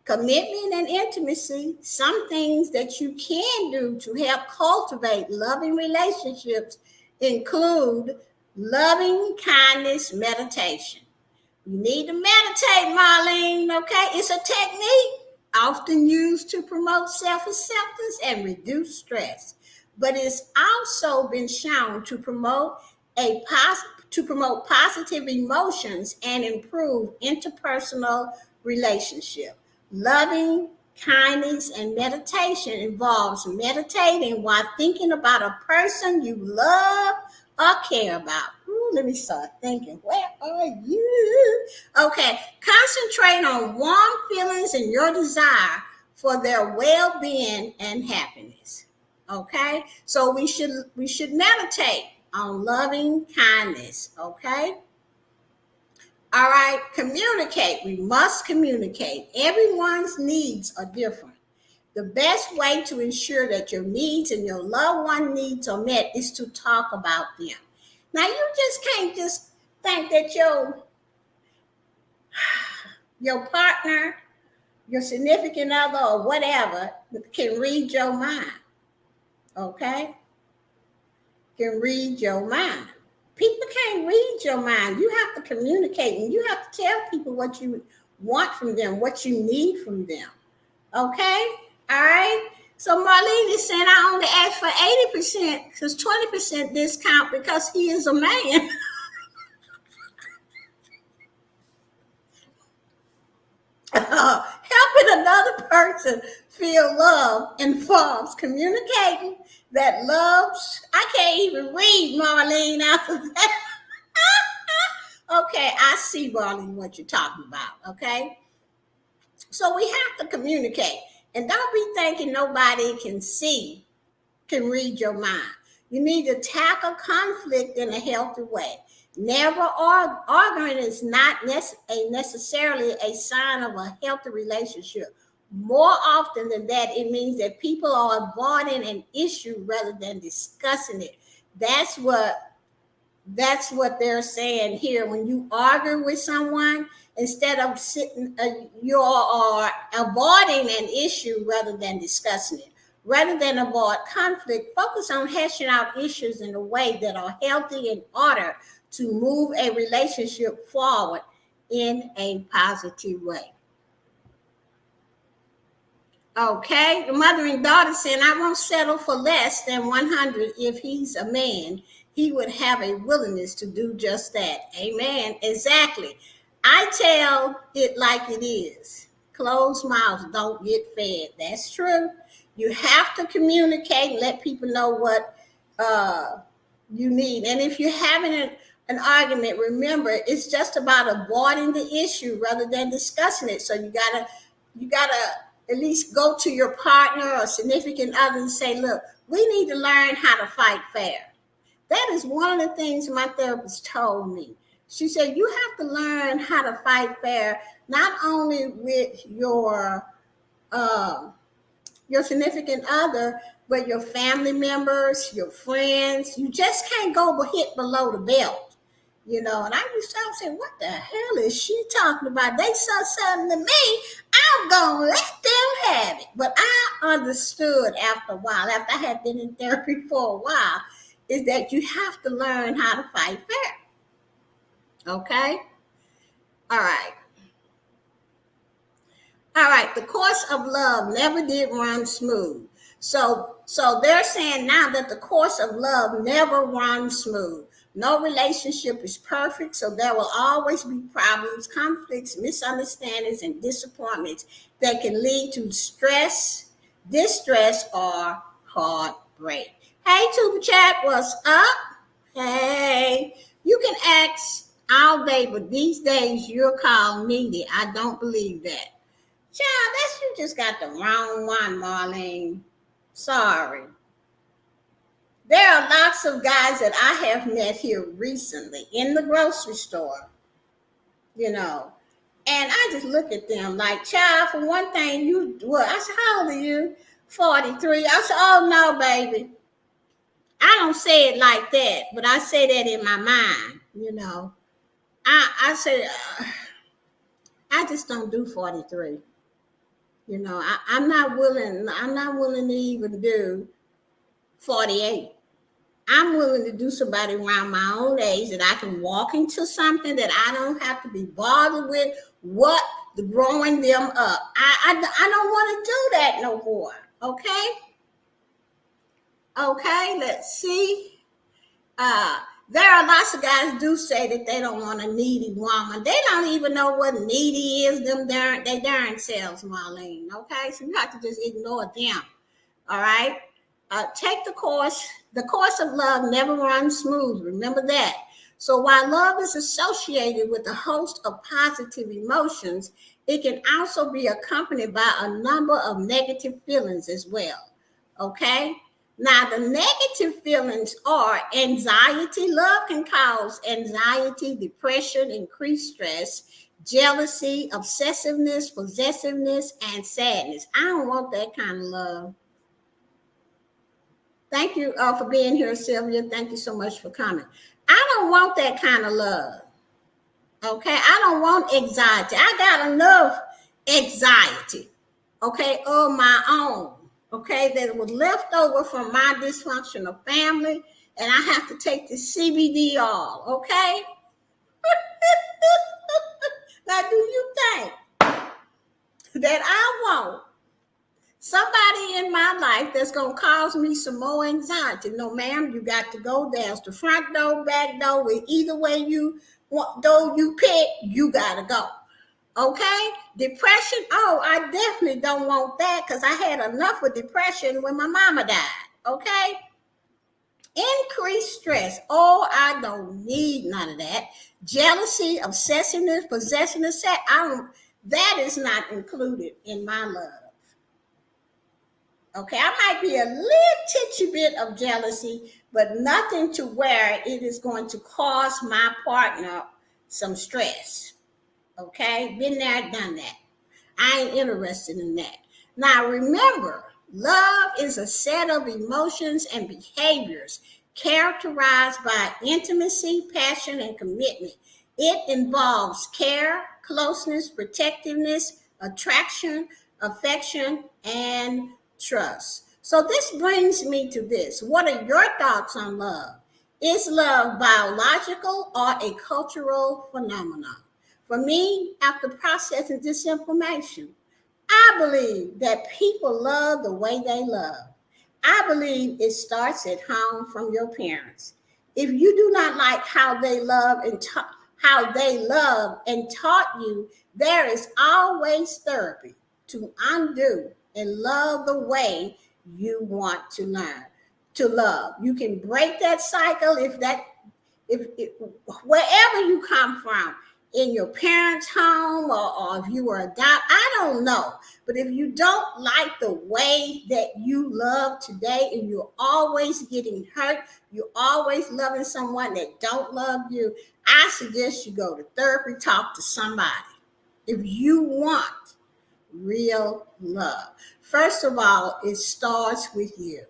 Speaker 1: commitment, and intimacy. Some things that you can do to help cultivate loving relationships include loving kindness meditation. You need to meditate, Marlene, okay? It's a technique often used to promote self-acceptance and reduce stress, but it's also been shown to promote positive emotions and improve interpersonal relationship. Loving kindness and meditation involves meditating while thinking about a person you love or care about. Ooh, let me start thinking. Where are you? Okay, concentrate on warm feelings and your desire for their well-being and happiness. Okay, so we should meditate on loving kindness. Okay, All right, communicate. We must communicate. Everyone's needs are different. The best way to ensure that your needs and your loved one needs are met is to talk about them. Now, you just can't just think that your partner, your significant other, or whatever can read your mind. Okay, can read your mind. People can't read your mind. You have to communicate and you have to tell people what you want from them, what you need from them. Okay? All right. So Marlene is saying I only asked for 80% because 20% discount because he is a man. Helping another person feel love involves communicating that loves. I can't even read Marlene after that. Okay, I see, Marlene, what you're talking about. Okay. So we have to communicate. And don't be thinking nobody can read your mind. You need to tackle conflict in a healthy way. Never arguing is not necessarily a sign of a healthy relationship. More often than that, it means that people are avoiding an issue rather than discussing it. That's what that's what they're saying here. When you argue with someone, instead of sitting, you are avoiding an issue rather than discussing it. Rather than avoid conflict, focus on hashing out issues in a way that are healthy in order to move a relationship forward in a positive way. Okay, the mother and daughter saying, I won't settle for less than 100 if he's a man. He would have a willingness to do just that. Amen. Exactly. I tell it like it is. Closed mouths don't get fed. That's true. You have to communicate and let people know what uh, you need. And if you're having an argument, remember it's just about avoiding the issue rather than discussing it. So you gotta at least go to your partner or significant other and say, look, we need to learn how to fight fair. That is one of the things my therapist told me. She said, you have to learn how to fight fair, not only with uh, your significant other, but your family members, your friends. You just can't go hit below the belt. And I used to say, what the hell is she talking about? They said something to me. I'm going to let them have it. But I understood after a while, after I had been in therapy for a while, is that you have to learn how to fight fair. Okay? All right. All right. The course of love never did run smooth. So they're saying now that the course of love never runs smooth. No relationship is perfect, so there will always be problems, conflicts, misunderstandings, and disappointments that can lead to stress, distress, or heartbreak. Hey, Tuba Chat, what's up? Hey, you can ask all day, but these days you're called needy. I don't believe that. Child, that's you just got the wrong one, Marlene. Sorry. There are lots of guys that I have met here recently in the grocery store, you know, and I just look at them like, child, for one thing, I said, how old are you? 43. I said, oh, no, baby. I don't say it like that, but I say that in my mind. I say, I just don't do 43. I'm not willing to even do 48. I'm willing to do somebody around my own age that I can walk into something that I don't have to be bothered with what the growing them up. I don't want to do that no more. Okay, let's see. There are lots of guys do say that they don't want a needy woman. They don't even know what needy is. They darn selves, Marlene. Okay, so you have to just ignore them. All right. Take the course. The course of love never runs smooth. Remember that. So while love is associated with a host of positive emotions, it can also be accompanied by a number of negative feelings as well. Okay. Now, the negative feelings are anxiety. Love can cause anxiety, depression, increased stress, jealousy, obsessiveness, possessiveness, and sadness. I don't want that kind of love. Thank you for being here, Sylvia. Thank you so much for coming. I don't want that kind of love. Okay, I don't want anxiety. I got enough anxiety, okay, of my own, okay, that was left over from my dysfunctional family, and I have to take the CBD all, okay? Now, do you think that I want somebody in my life that's going to cause me some more anxiety? No, ma'am, you got to go. There's the front door, back door. With either way you want, though you pick, you got to go. Okay, depression. Oh, I definitely don't want that because I had enough of depression when my mama died. Okay, increased stress. Oh, I don't need none of that. Jealousy, obsessiveness, possessiveness. That is not included in my love. Okay, I might be a little titchy bit of jealousy, but nothing to where it is going to cause my partner some stress. Okay, been there, done that. I ain't interested in that. Now remember, love is a set of emotions and behaviors characterized by intimacy, passion, and commitment. It involves care, closeness, protectiveness, attraction, affection, and trust. So this brings me to this. What are your thoughts on love? Is love biological or a cultural phenomenon? For me, after processing this information, I believe that people love the way they love. I believe it starts at home from your parents. If you do not like how they love and how they love and taught you, there is always therapy to undo and love the way you want to learn to love. You can break that cycle if wherever you come from, in your parents' home, or if you were adopted, I don't know. But if you don't like the way that you love today and you're always getting hurt, you're always loving someone that don't love you, I suggest you go to therapy, talk to somebody. If you want real love, first of all, it starts with you.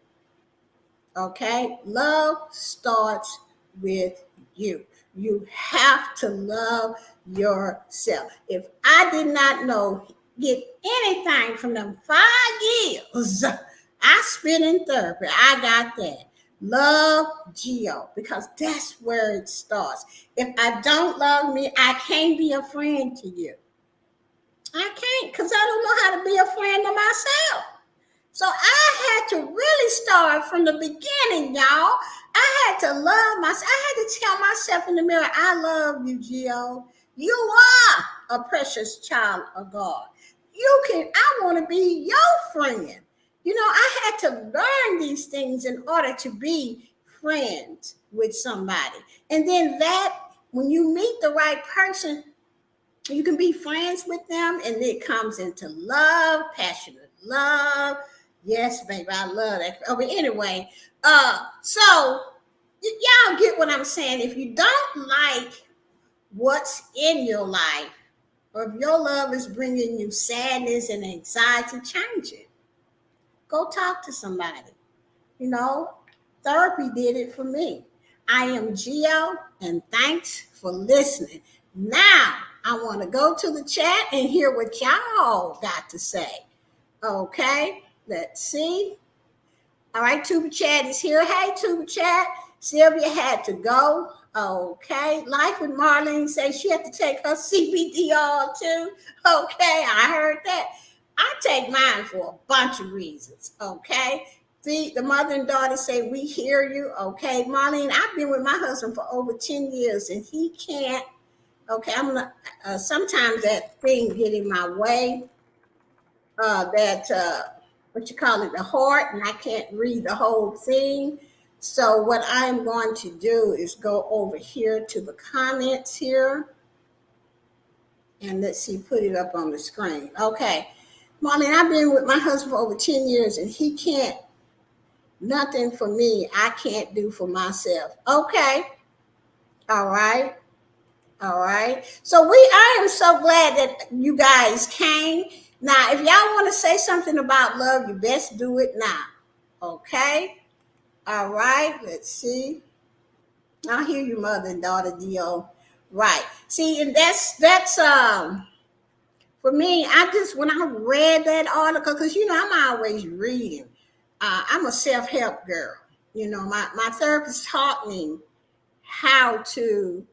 Speaker 1: Okay? Love starts with you. You have to love yourself. If I did not get anything from them 5 years I spent in therapy, I got that. Love Geo, because that's where it starts. If I don't love me, I can't be a friend to you. I can't, because I don't know how to be a friend to myself. So I had to really start from the beginning, y'all. I had to love myself. I had to tell myself in the mirror, I love you, Gio. You are a precious child of God. I want to be your friend. I had to learn these things in order to be friends with somebody. And then when you meet the right person, you can be friends with them, and it comes into love, passionate love. Yes, baby, I love that. Oh, but anyway, so y'all get what I'm saying. If you don't like what's in your life, or if your love is bringing you sadness and anxiety, change it. Go talk to somebody. Therapy did it for me. I am Gio, and thanks for listening. Now, I want to go to the chat and hear what y'all got to say. Okay, let's see. All right, Tuba Chat is here. Hey, Tuba Chat. Sylvia had to go. Okay. Life with Marlene says she had to take her CBD all too. Okay, I heard that. I take mine for a bunch of reasons. Okay. See, the mother and daughter say, we hear you. Okay, Marlene, I've been with my husband for over 10 years and he can't. Okay, I'm not, sometimes that thing get in my way. What you call it, the heart, and I can't read the whole thing. So what I'm going to do is go over here to the comments here. And let's see, put it up on the screen. Okay. Marlene, I've been with my husband for over 10 years and he can't Nothing for me I can't do for myself. Okay. All right. All right. So I am so glad that you guys came. Now, if y'all want to say something about love, you best do it now. Okay. All right. Let's see. I hear you, mother and daughter deal. Right. See, and that's for me. I just when I read that article, because I'm always reading. I'm a self help girl. My therapist taught me how to,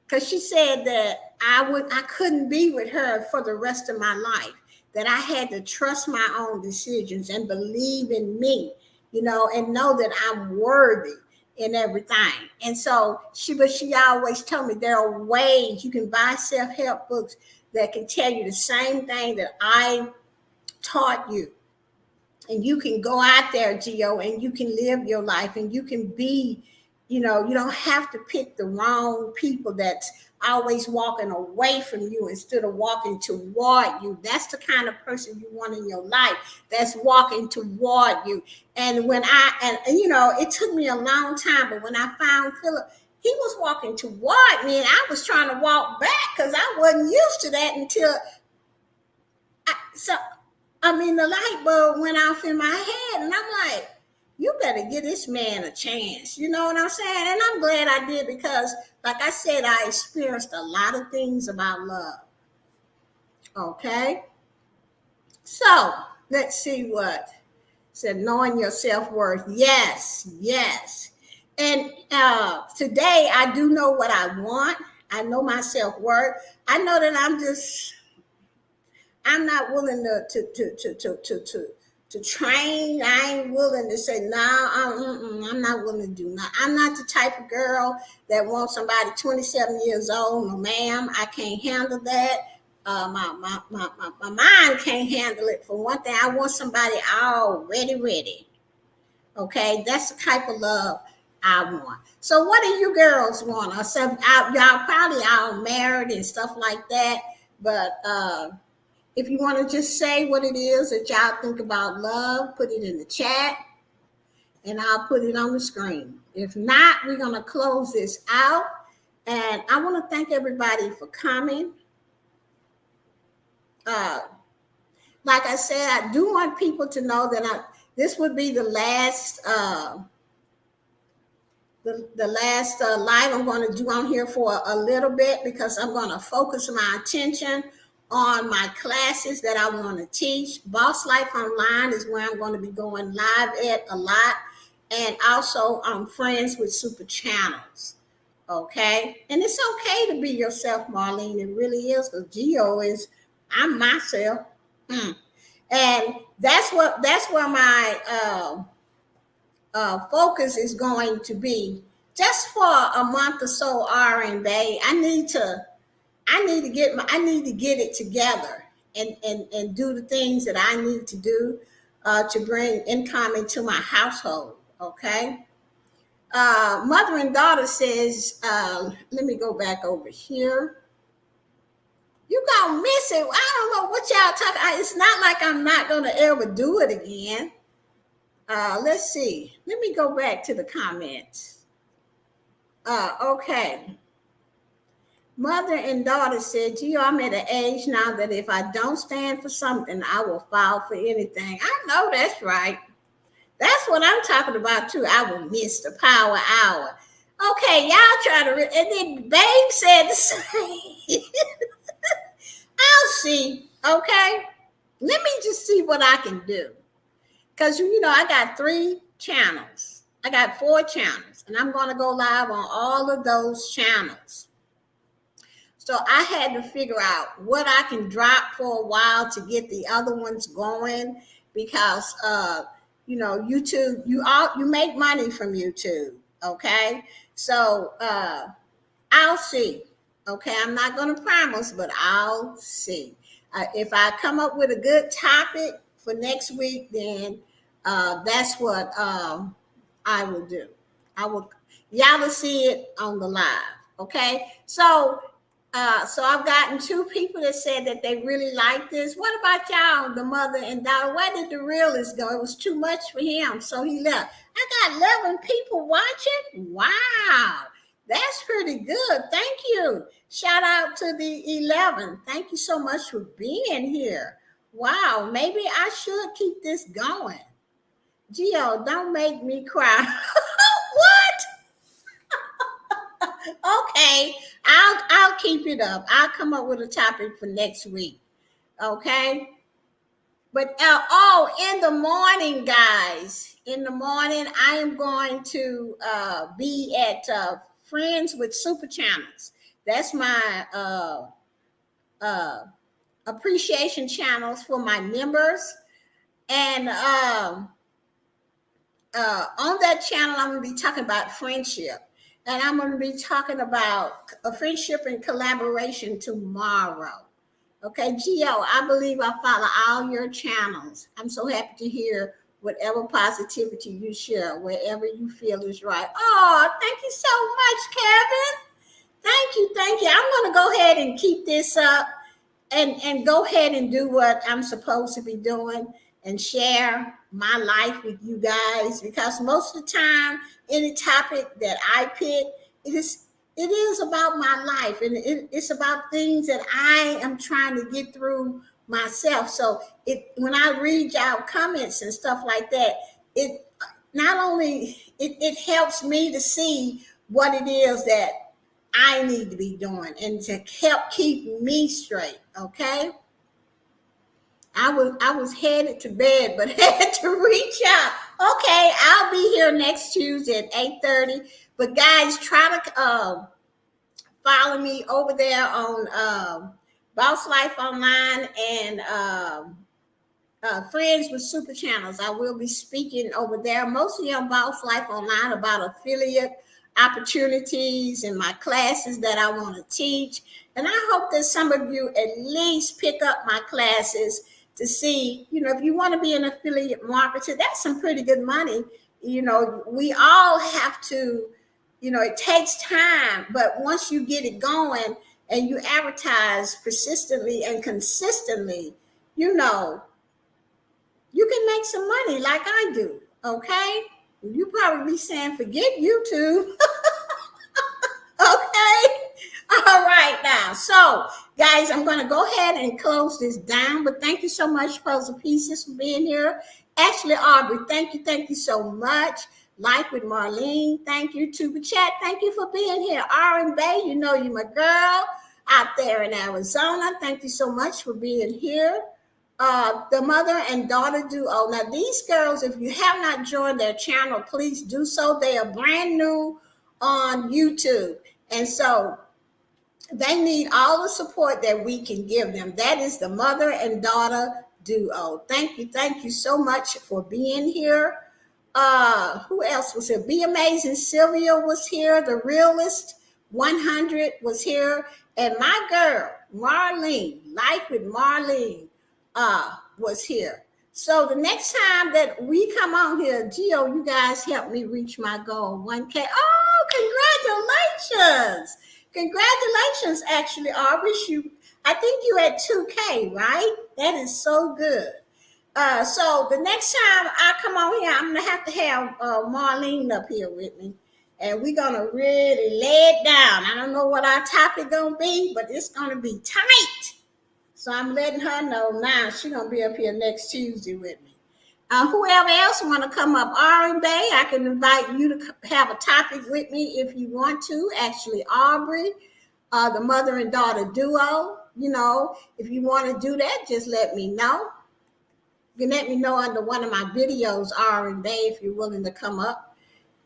Speaker 1: because she said that I couldn't be with her for the rest of my life, that I had to trust my own decisions and believe in me, and know that I'm worthy in everything. And so she always told me there are ways you can buy self-help books that can tell you the same thing that I taught you, and you can go out there, Gio, and you can live your life, and you can be, you don't have to pick the wrong people that's always walking away from you instead of walking toward you. That's the kind of person you want in your life, that's walking toward you. And it took me a long time, but when I found Philip, he was walking toward me, and I was trying to walk back because I wasn't used to that until the light bulb went off in my head, and I'm like, you better give this man a chance. You know what I'm saying? And I'm glad I did, because, like I said, I experienced a lot of things about love. Okay? So, let's see what said, knowing your self-worth. Yes, yes. And today, I do know what I want. I know my self-worth. I know that I'm not willing to train. I ain't willing to say no. I'm not willing to do nothing. I'm not the type of girl that wants somebody 27 years old. No, ma'am, I can't handle that. My mind can't handle it. For one thing, I want somebody already ready. Okay, that's the type of love I want. So, what do you girls want? Y'all probably all married and stuff like that, but. If you want to just say what it is that y'all think about love, put it in the chat, and I'll put it on the screen. If not, we're going to close this out. And I want to thank everybody for coming. Like I said, I do want people to know that this would be the last live I'm going to do on here for a little bit, because I'm going to focus my attention on my classes that I want to teach. Boss Life Online is where I'm going to be going live at a lot. And also I'm friends with super channels. Okay. And it's okay to be yourself, Marlene. It really is, because I'm myself. And that's where my focus is going to be. Just for a month or so, R&B, I need to get it together and do the things that I need to do to bring income into my household. Okay. Mother and daughter says, let me go back over here. You gonna miss it. I don't know what y'all talking. It's not like I'm not gonna ever do it again. Let's see. Let me go back to the comments. Okay. Mother and daughter said, Gio, I'm at an age now that if I don't stand for something, I will fall for anything. I know that's right. That's what I'm talking about too. I will miss the power hour. Okay, y'all try to, and then Babe said the same. I'll see. Okay. Let me just see what I can do. Because, I got 3 channels. I got 4 channels, and I'm going to go live on all of those channels. So I had to figure out what I can drop for a while to get the other ones going, because YouTube, you make money from YouTube. Okay. So I'll see. Okay. I'm not going to promise, but I'll see. If I come up with a good topic for next week, then that's what I will do. Y'all will see it on the live. Okay. So So I've gotten two people that said that they really like this. What about y'all, the mother and daughter? Where did the realist go? It was too much for him, so he left. I got 11 people watching. Wow, that's pretty good. Thank you. Shout out to the 11. Thank you so much for being here. Wow, maybe I should keep this going. Gio, don't make me cry. What? Okay, I'll keep it up. I'll come up with a topic for next week. Okay, but in the morning, guys, in the morning, I am going to be at Friends with Super Channels. That's my uh, appreciation channels for my members, and on that channel, I'm going to be talking about friendship. And I'm going to be talking about a friendship and collaboration tomorrow. Okay, Gio, I believe I follow all your channels. I'm so happy to hear whatever positivity you share, wherever you feel is right. Oh, thank you so much, Kevin. Thank you, thank you. I'm going to go ahead and keep this up and go ahead and do what I'm supposed to be doing and share my life with you guys, because most of the time any topic that I pick, it is about my life, and it's about things that I am trying to get through myself. So when I read y'all comments and stuff like that, it not only it helps me to see what it is that I need to be doing and to help keep me straight. Okay. I was headed to bed, but had to reach out. Okay, I'll be here next Tuesday at 8:30. But guys, try to follow me over there on Boss Life Online and Friends with Super Channels. I will be speaking over there, mostly on Boss Life Online, about affiliate opportunities and my classes that I want to teach. And I hope that some of you at least pick up my classes to see, if you want to be an affiliate marketer, that's some pretty good money. We all have to, it takes time, but once you get it going and you advertise persistently and consistently, you can make some money like I do. Okay. You probably be saying, forget YouTube. Okay. All right now. So, guys, I'm going to go ahead and close this down. But thank you so much, Puzzle Pieces, for being here. Ashley Aubrey, thank you so much. Life with Marlene, thank you. Tuba Chat, thank you for being here. Aaron Bay, you my girl out there in Arizona. Thank you so much for being here. The mother and daughter duo. Now, these girls, if you have not joined their channel, please do so. They are brand new on YouTube. And so they need all the support that we can give them. That is the mother and daughter duo. Thank you so much for being here. Who else was here? Be Amazing Sylvia was here. The Realist 100 was here. And my girl, Marlene, Life with Marlene, was here. So the next time that we come on here, Gio, you guys help me reach my goal, 1K. Oh, congratulations. Congratulations, actually, Aubrey. I think you at 2K, right? That is so good. So the next time I come on here, I'm going to have Marlene up here with me. And we're going to really lay it down. I don't know what our topic going to be, but it's going to be tight. So I'm letting her know now she's going to be up here next Tuesday with me. Whoever else want to come up, Aubrey Bay, I can invite you to have a topic with me if you want to. Actually, Aubrey, the mother and daughter duo, if you want to do that, just let me know. You can let me know under one of my videos, Aubrey Bay, if you're willing to come up.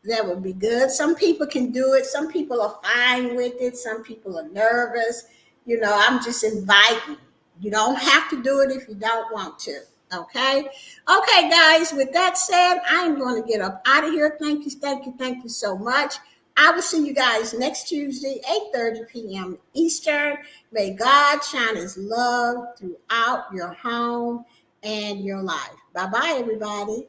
Speaker 1: That would be good. Some people can do it. Some people are fine with it. Some people are nervous. I'm just inviting. You don't have to do it if you don't want to. Okay, guys, with that said, I'm going to get up out of here. Thank you so much. I will see you guys next Tuesday, 8:30 p.m. Eastern. May God shine his love throughout your home and your life. Bye-bye, everybody.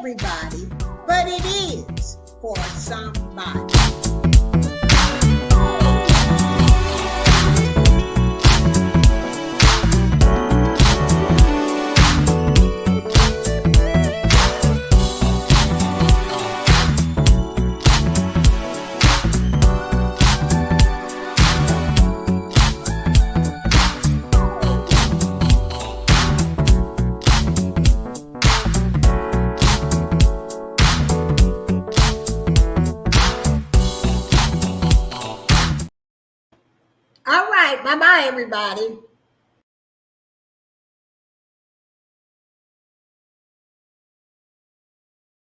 Speaker 1: everybody, but it is for somebody. All right. Bye-bye, everybody.